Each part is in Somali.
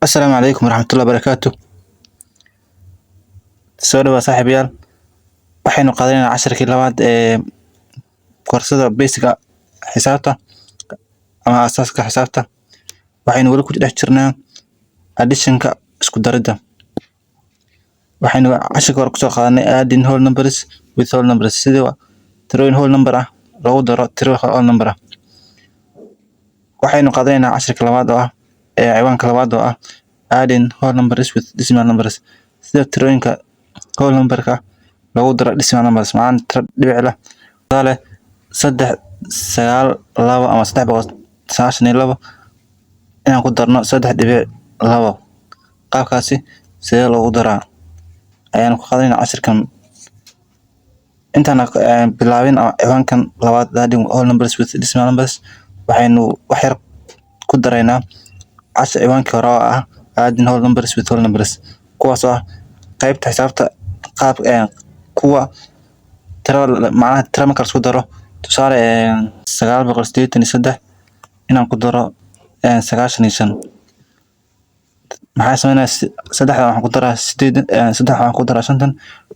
السلام عليكم ورحمة الله وبركاته. soo dhawaad saaxiibayaal, waxaynu qaadanaynaa casharkii labaad ee koorsada basiga xisaabta ama asaaska xisaabta. Waxaynu weli ku dhex jirnaa additionka isku daridda. Waxaynu casharka hore kusoo qaadanay adding whole numbers with whole numbers, sidii tirooyin whole number ah loogu daro tiro whole number ah. Waxaynu qaadanaynaa casharka labaad oo ah ciwaanka labaad oo ah adding whole numbers with decimal numbers, sida tirooyinka whole numberka loogu daro decimal numbers, macnaha tiro dhibic leh. Tusaale 392 ama 392 inaan ku darno 3.2. qaabkaasi sidee loogu daraa ayaan ku qaadanaynaa casharkan. Intaan bilaabin ciwaankan labaad adding whole numbers with decimal numbers, waxaynu wax yar ku daraynaa ciwaankii hore oo ah adding whole numbers with whole numbers, kuwaas oo ah qaybta xisaabta qaab kuwa macnaha tiro marka isku daro. Tusaale 983 inaan ku daro 95. maxay sameynaa saddexda waxaan ku daraa 8, saddex waxaan ku daraa 50,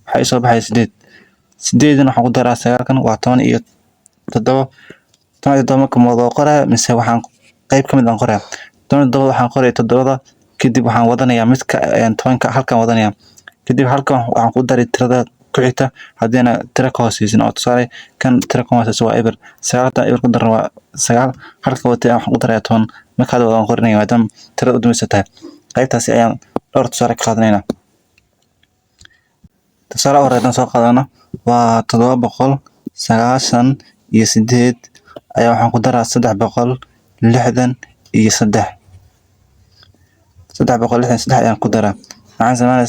waxay soo baxay 8. 8 waxaan ku daraa 9 waa 17. 17 marka moodoo qoraa mise waxaan qayb ka mid aan qoraa. 17 waxaan qoray 7 kadib waxaan wadanayaa midka 10 halkan wadanayaa. kadib halkan waxaan ku daray tirada ku xigta haddiina tiro ka hooseysin, oo tusaale kan tiro ka hooseysa waa eber. 9 eber ku daran waa 9, halka watay waxaan ku darayaa 10. marka hada waan qorinaya maadaama tirada u dhamaysa tahay. qaybtaasi ayaan dhowr tusaale ka qaadanaynaa. tusaale hore haddaan soo qaadano waa 798 ayaa waxaan ku daraa 363. 363 ayaan ku daraa. maxaan sameynaa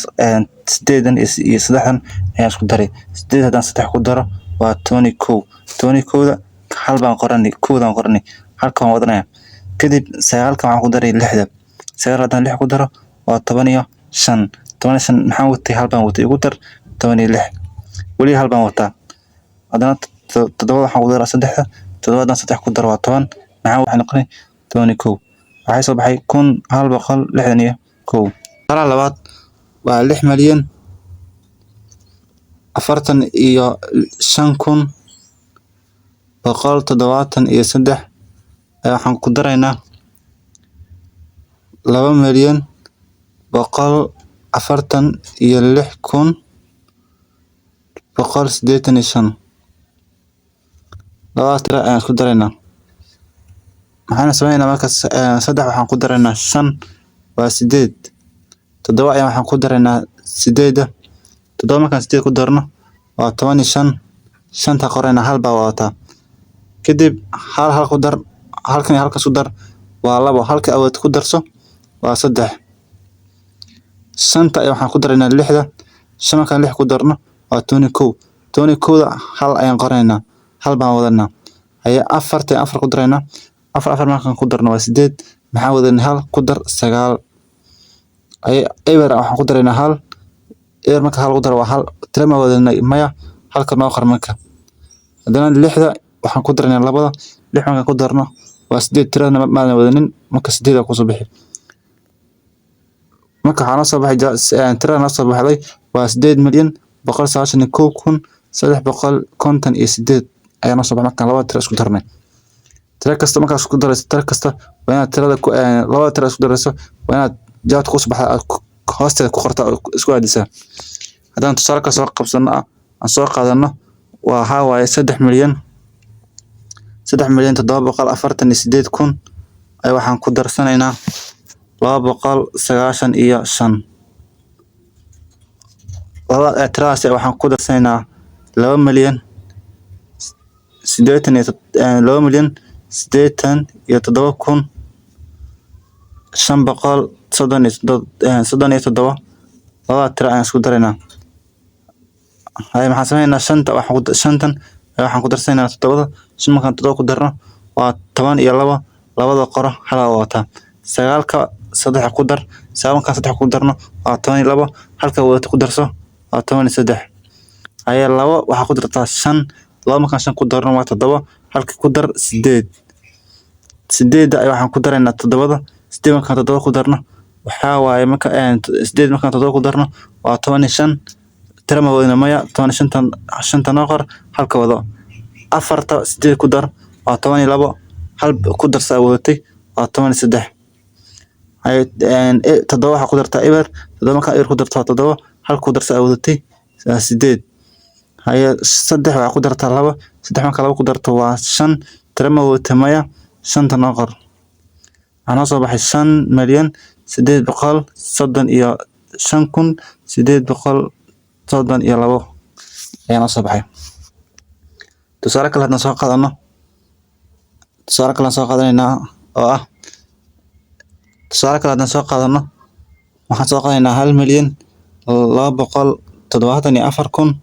8 iyo 3 ayaan isku daray. 8 haddaan 3 ku daro waa 21. 21da hal baan qoranay, koodaan qoranay, halka waan wadanaya. kadib 9 waxaan ku daray 6. 9 haddaan 6 ku daro waa 15. 15 maxaan watay, hal baan watay, ugu dar 16. weli hal baan wataa. haddana 7 waxaan ku daraa 3. 7 haddaan 3 ku daro waa 10. maxaan waxay noqonay 21. waxay soo baxay 1161. Tusaale labaad waa 6,045,173 waxaan ku daraynaa 2,146,185. labadaas tiro ayaan isku daraynaa. maxaan sameynaa markaas 3 waxaan ku daraynaa 5 waa 8. 7 ayaan waxaan ku daraynaa 8. 7 markaan 8 ku darno waa 15. 5ta qoraynaa, hal baa wadataa. kadib hal ku dar, halkan iyo halkaas ku dar waa 2. halka awood ku darso waa 3. 5ta ayaan waxaan ku daraynaa 6. 5 markaan 6 ku darno waa 21. 21da hal ayaan qoraynaa, hal baan wadanaa. ayaa 4 ayaan 4 ku daraynaa. 4 markaan ku darno waa 8. maxaan wadanay hal ku dar 9. eber waxaan ku daraynaa 1. eber marka hal ku daro waa 1. tiro ma wadanay maya, halka noo qor marka. haddana 6da waxaan ku daraynaa 2. 6 markaan ku darno waa 8. tirada ma wadanin marka 8 ku soo bixi. marka waxaa noo soo baxay tirada noo soo baxday waa 8,191,358 ayaa noo soo baxay markaan labada tiro isku darnay. tiro kasta markaad isku darayso, tiro kasta waa inaad tirada labada tiro isku darayso waa inaad jawaabta ku soo baxda hoosteeda ku qorta isku aadisaa. haddaan tusaale ka soo qabsano aan soo qaadano waa waaye 3,748,000 ay waxaan ku darsanaynaa 295. tiradaas waxaan ku darsanaynaa 2,087,537. labada tiro ayaan isku daraynaa. maxaan sameynaa 5 waxaan ku darsanaynaa 7. 5 markaan 7 ku darno waa 12. labada qoro hal wadataa. 9ka 3 ku dar. 9 markaan 3 ku darno waa 12. halka wadata ku darso waa 13. ayaa 2 waxaa ku dartaa 5. 2 markaan 5 ku darno waa 7. halka ku dar 8. 8 ay waxaan ku daraynaa 7. 8 markaan 7 ku darno waxaa waaye marka sideed markaan todoba ku darno waa 15 tira ma wadana maya 15 shanta noo qor halka wado afarta sideed ku dar waa 12 hal ku darsa wadatay waa 13 ay todoba waxa ku dartaa eber todoba marka eber ku dartaa todoba hal ku darsa wadatay sideed haye saddex waxa ku dartaa laba saddex marka laba ku darto waa 5 tira ma wadata maya shanta noo qor waxaa soo baxay 5 milyan 835,832 ayaa soo baxay tusaale kale hadaan soo qaadano tusaale kale soo qaadanaynaa oo ah tusaale kale hadaan soo qaadano waxaan soo qaadanaynaa 1,274,000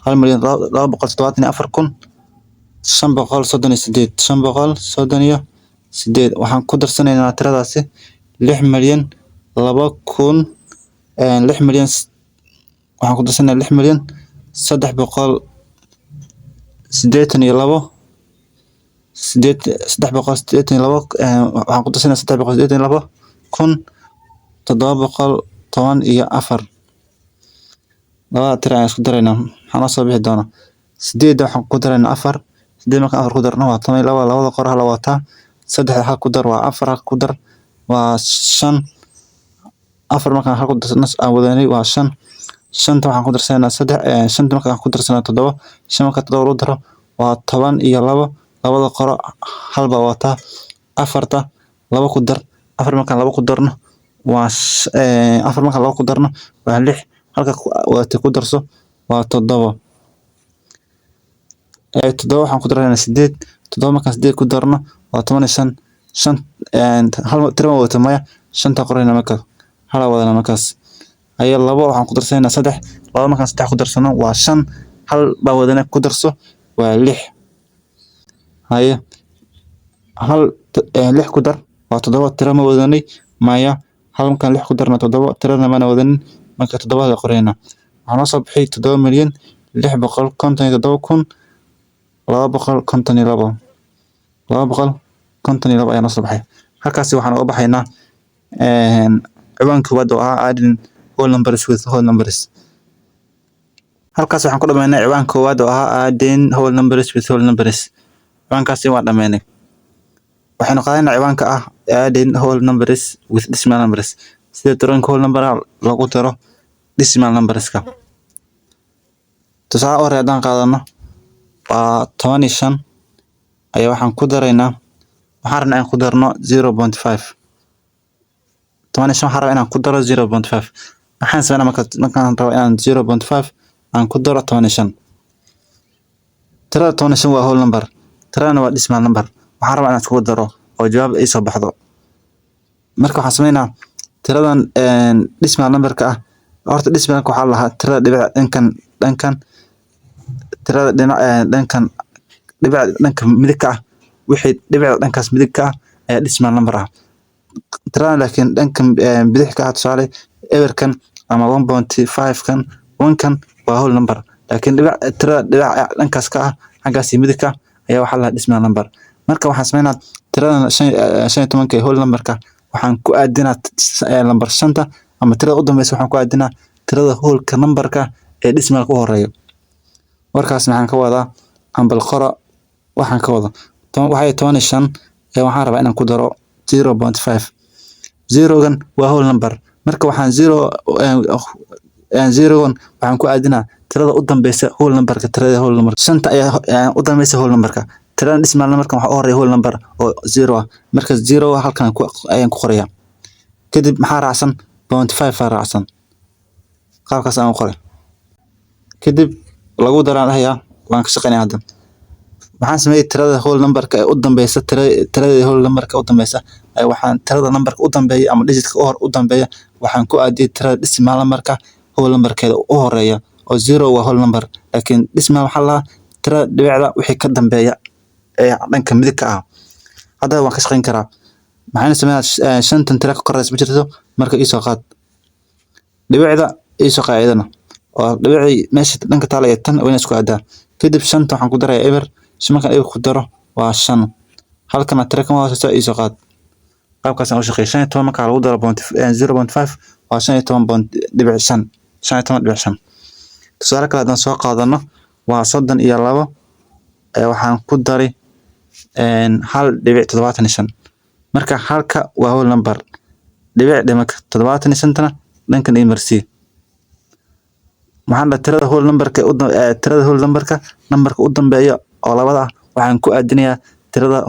1,274,538 waxaan ku darsanaynaa tiradaasi 6,002,000 6 milyan waxaan ku darsanaynaa 6,382,8 waxaan ku darsanaynaa 382,714 labada tiro ayaan isku daraynaa waxaan soo bixi doonaa sideed waxaan ku daraynaa 4 sideed markaan 4 ku darno waa 12 labada qor hal wataa saddex hal ku dar waa 4 hal ku dar waa 5 4 markaan hal ku darno aan wadanay waa 5 shanta waxaan ku darsanaynaa 3 shanta markaan ku darsanaa 7 shan marka 7 lagu daro waa 12 labada qor hal baa wataa afarta laba ku dar 4 markaan laba ku darno waa 4 markaan laba ku darno waa 6 halka wadatay ku darso waa 7 7 waxaan ku daraynaa 8 7 markaan 8 ku darno waa 15 shan hal tiro ma wadata maya shanta qorayna marka hala wadana markaas ayaa labo waxaan ku darsanaynaa 3 laba markaan 3 ku darsano waa 5 hal baa wadana ku darso waa 6 haye hal 6 ku dar waa 7 tiro ma wadanay maya hal markaan 6 ku darno 7 tirana ma wadanin marka 7 la qorayna waxaan soo bixay 7,657,252 ayaa soo baxay halkaas waxaan uga baxaynaa ciwaanka koowaad oo ah adding whole numbers with whole numbers halkaas waxaan ku dhamaynay ciwaanka koowaad oo ah adding whole numbers with whole numbers ciwaankaasi waa dhamaynay waxaanu qaadanaa ciwaanka ah adding whole numbers with decimal numbers sida tiroyinka whole number lagu daro decimal numberska tusaale hore hadaan qaadano waa 15 ayaa waxaan ku daraynaa waxaan rabnaa in ku darno 0.5 15 waxaan rabaa inaan ku daro 0.5 waxaan sameynaa markaan rabo inaan 0.5 aan ku daro 15 tirada 15 waa whole number tiradana waa decimal number waxaan rabaa inaan isku daro oo jawaab ay soo baxdo marka waxaan sameynaa tiradan decimal numberka ah horta decimalka waxaa lahaa tirada dhibic dhankan tirada dhankan dhibic dhanka midigka ah wixii dhibicda dhankaas midigka ah ayaa decimal number ah tirada laakiin dhanka bidix ka ah tusaale eberkan ama 1.5 kan 1 kan waa whole number laakiin tirada dhibic dhankaas ka ah xaggaas midigka ayaa waxaa lahaa decimal number marka waxaan sameynaa tiradan 15 ee whole numberka waxaan ku aadinaa number 5 ama tirada u dambaysa waxaan ku aadinaa tirada whole-ka numberka ee decimalka u horeeyo warkaas maxaan ka wadaa ambal qora waxaan ka wada waxay 15 ee waxaan rabaa inaan ku daro 0.5 0gan waa whole number marka waxaan 0gan waxaan ku aadinaa tirada u dambaysa whole numberka tirada whole number shanta ayaa u dambaysa whole numberka tirada decimal numberka waxa u horeeya whole number oo 0 ah marka 0 halkan ayaan ku qorayaa kadib maxaa raacsan 0.5 raacsan qaabkaas aan u qoray kadib lagu daraan ayaa waan ka shaqeynaa hadda waxaan sameeyay tirada whole numberka ee u dambaysa tirada whole numberka u dambaysa ay waxaan tirada numberka u dambeeya ama digitka u dambeeya waxaan ku aadiyay tirada decimal numberka whole numberkeeda u horeeya oo 0 waa whole number laakiin decimal waxa la tirada dhibicda wixii ka dambeeya ee dhanka midigka ah hadda waan ka shaqeyn karaa maxaan sameeyaa shantan tira ka koraysa jirto marka ii soo qaad dhibicda ii soo qaadana oo dhibicii meesha dhanka taala ee tan wayna isku aadaa kadib shanta waxaan ku darayaa eber markaan eber ku daro waa 5 halkana tira kama hooseysa ii soo qaad qaabkaas aan u shaqeeyo 15 marka lagu daro 0.5 waa 15.5 15.5 tusaale kale haddaan soo qaadano waa 32 waxaan ku dari 1.75 marka halka waa whole number dhibic dhimak 75 dhankan ay marsi maxaan tirada whole numberka tirada whole numberka u dambeeyo oo labada waxaan ku aadinayaa tirada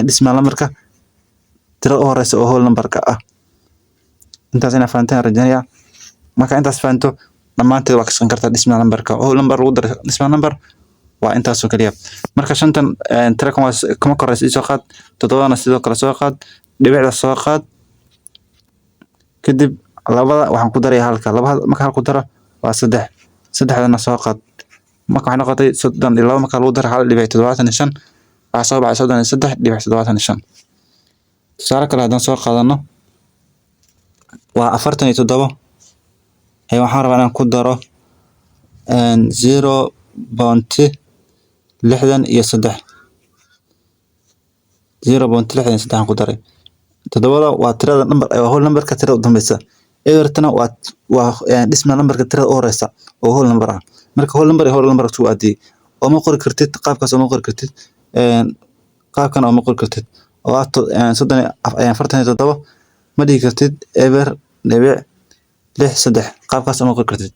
decimal numberka tirada u horeysa oo whole numberka ah intaas ina fahanteen rajaynaya marka intaas fahanto dhamaanteed waa ka shaqeyn kartaa decimal numberka whole number lagu daro decimal number waa intaas oo kaliya marka shantan tira kuma koreyso isoo qaad todobadana sidoo kale soo qaad dhibicda soo qaad kadib labada waxaan ku daray halka labada marka halku daro waa 3 saddexdana soo qaad marka waxay noqotay 32 marka lagu daro 1.75 waxa soo baxay 33.75 tusaale kale haddaan soo qaadano waa 47 waxaan rabaa inaan ku daro 0.63 aan ku daray todobada waa tirada number whole numberka tirada u dambeysa evertona waa decimal numberka tirada u horeysa oo whole number ah marka whole number isku aadiyay oo ma qori kartid qaabkaas oo ma qori kartid qaabkan oo ma qori kartid oo 47 ma dhigi kartid ever dhibic 63 qaabkaas oo ma qori kartid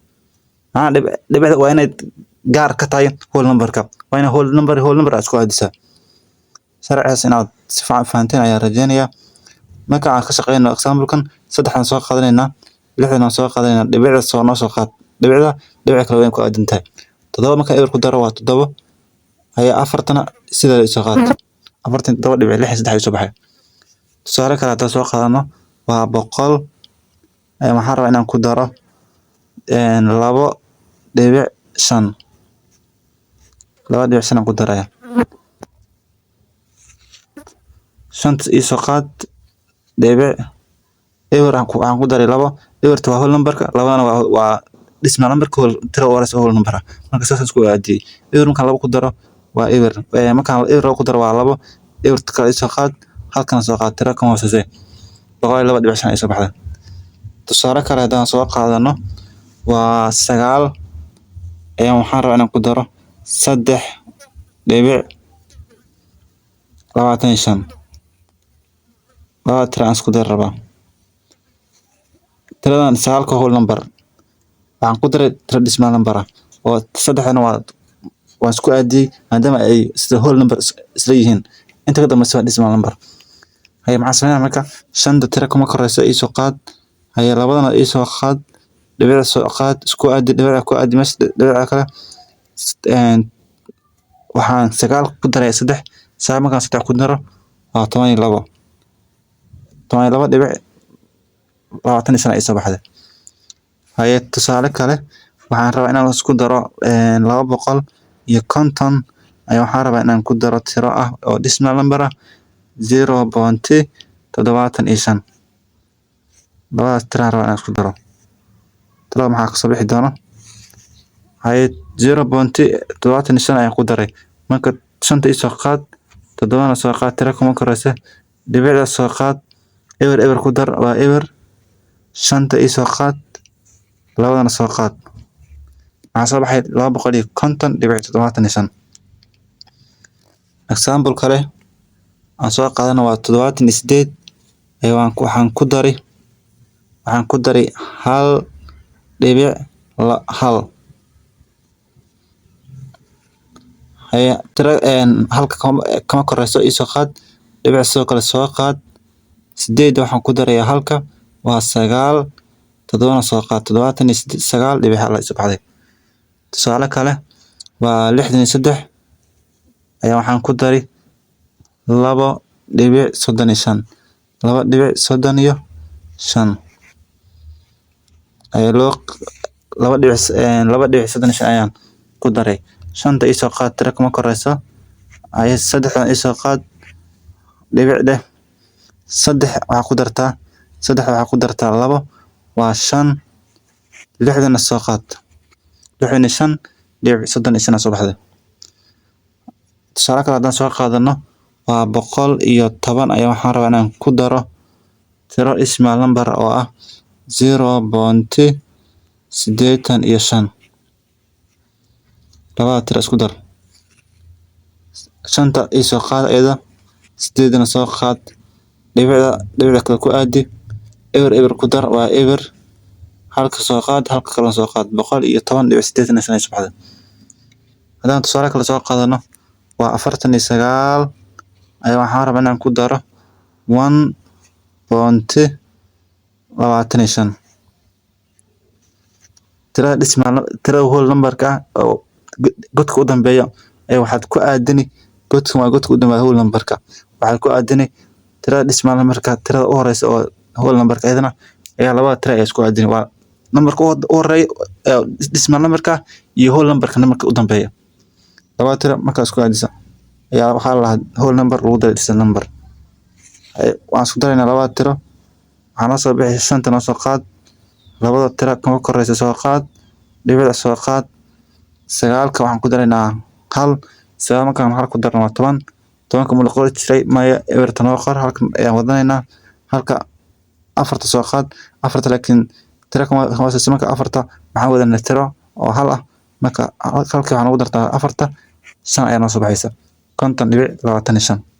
dhibicda waa inay gaar ka tahay whole numberka waa inay whole number isku aadisaa sharcigaas inaad si fiican fahanteen ayaan rajaynayaa marka aan ka shaqeyno example-kan saddexdan soo qaadanayna lixdan soo qaadanayna dhibicda soo noo soo qaad dhibicda kale way ku aadan tahay 7 marka eber ku daro waa 7 ayaa afartana sida la soo qaad 47.63 soo baxay tusaale kale haddaan soo qaadano waa 100 waxaan rabaa inaan ku daro 2.5 aan ku daraya shanta isoo qaad dhibic ewer aan ku daray 2 ewerta waa whole numberka labadana waa decimal numberka tira u horeysa whole number marka saas isku aadiyay ewer marka 2 ku daro waa ewer marka ewer ku daro waa 2 ewerta kale isoo qaad halkan soo qaad tira kan hooseysa 2.5 soo baxday tusaale kale haddaan soo qaadano waa 9 waxaan rabaa inaan ku daro 3.25 tira aan isku dar rabaa tiradan sagaalka whole number waxaan ku daray tira decimal number oo saddexdana waa isku aadiyay maadaama ay sida whole number isla yihiin inta ka dambaysa waa decimal number hay maxaa sameeyaa marka shanta tira kuma koreyso isoo qaad hay labadana isoo qaad dhibicda soo qaad isku aadi dhibicda ku aadi meesha dhibicda kale waxaan 9 ku daray 3 markaan 3 ku daro waa 12 dhibic 20 ay soo baxday hay tusaale kale waxaan rabaa inaan isku daro 250 ayaa waxaan rabaa inaan ku daro tiro ah oo decimal number ah 0.75 labadaas tiro rabaa inaan isku daro tiro maxaa ka soo bixi doona hay 0.75 ayaan ku daray marka shanta isoo qaad todobana soo qaad tiro kuma koreysa dhibicda soo qaad ewer ku dar waa ewer shanta isoo qaad labadana soo qaad maxaa soo baxay 250.75 example kale aan soo qaadano waa 78 waxaan ku daray 1.1 tira halka kama koreyso isoo qaad dhibic soo kale soo qaad 8 waxaan ku darayaa halka waa 9 todobana soo qaad 79 dhibic hal isoo baxday tusaale kale waa 63 waxaan ku daray 2.35 ayaan ku daray shanta isoo qaad tira kuma koreyso ay saddexdan isoo qaad dhibicda 3 waxaa ku dartaa 2 waa 5 lixdana soo qaad 65.35 soo baxday tusaale kale haddaan soo qaadano waa 110 ayaa waxaan rabaa inaan ku daro tiro decimal number oo ah 0.85. labada tiro isku dar. shanta ii soo qaad iyada, sideedana soo qaad, dhibicda kale ku aadi, eber ku dar waa eber, halka soo qaad, halka kale soo qaad, 110.85 ay subaxda. haddaan tusaale kale soo qaadano waa 49 ayaa waxaan rabaa inaan ku daro 1.25. tirada decimal tirada whole numberka oo godka u dambeeya ee waxaad ku aadini godka waa godka u dambeeya whole numberka, waxaad ku aadini tirada decimal numberka tirada u horeysa oo whole numberka ayadana ayaa labada tiro ay isku aadini waa numberka u horeeya decimal numberka iyo whole numberka numberka u dambeeya. labada tiro markaa isku aadisa ayaa waxaa la whole number lagu daray decimal number. waan isku daraynaa labada tiro, waxaan soo bixi shanta noo soo qaad, labada tiro kama koreysa soo qaad, dhibicda soo qaad, sagaalka waxaan ku daraynaa hal, sagaal markaan hal ku darno waa 10, 10ka ma la qori jiray maya eberta noo qor, halkan ayaan wadanaynaa, halka afarta soo qaad, afarta laakiin tiro kama hooseyso marka afarta waxaan wadanaa tiro oo hal ah, marka halka waxaan ugu dartaa afarta 5 ayaa noo soo baxaysa 50.25.